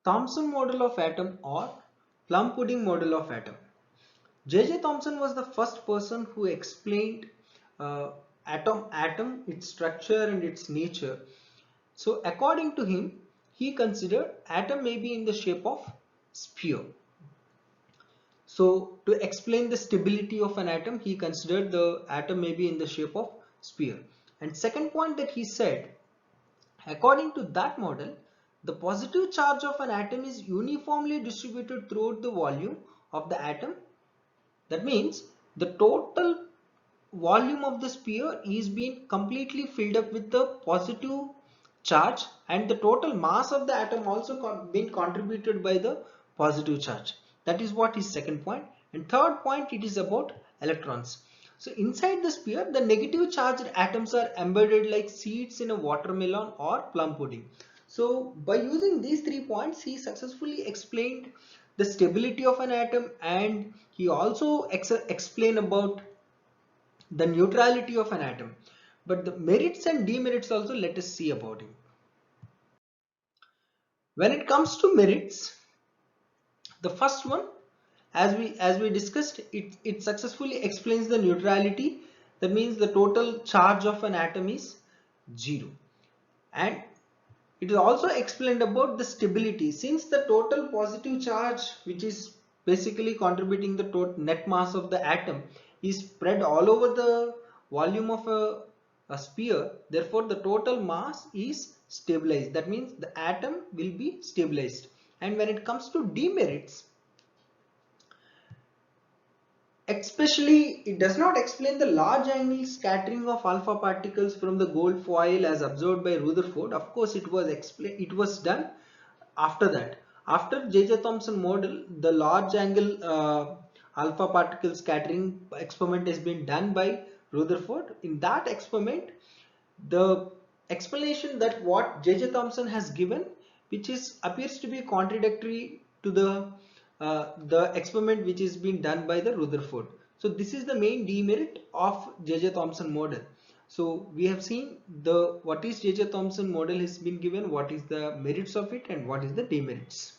Thomson model of atom or plum pudding model of atom. J.J. Thomson was the first person who explained uh, atom, its structure and its nature. So according to him, he considered atom may be in the shape of sphere. So to explain the stability of an atom, he considered the atom may be in the shape of sphere. And second point that he said, according to that model, the positive charge of an atom is uniformly distributed throughout the volume of the atom. That means the total volume of the sphere is being completely filled up with the positive charge, and the total mass of the atom also been contributed by the positive charge. That is what is second point. And third point, it is about electrons. So inside the sphere, the negative charged atoms are embedded like seeds in a watermelon or plum pudding. So by using these 3 points, he successfully explained the stability of an atom, and he also explained about the neutrality of an atom. But the merits and demerits also, let us see about it. When it comes to merits, the first one, as we discussed, it successfully explains the neutrality. That means the total charge of an atom is 0. And it is also explained about the stability, since the total positive charge, which is basically contributing the total net mass of the atom, is spread all over the volume of a sphere. Therefore the total mass is stabilized. That means the atom will be stabilized. And when it comes to demerits, especially, it does not explain the large angle scattering of alpha particles from the gold foil as observed by Rutherford. Of course, it was done after that. After J.J. Thomson model, the large angle alpha particle scattering experiment has been done by Rutherford. In that experiment, the explanation that what J.J. Thomson has given, which is appears to be contradictory to the experiment which is being done by the Rutherford. So this is the main demerit of J.J. Thomson model. So we have seen the what is J.J. Thomson model has been given, what is the merits of it, and what is the demerits.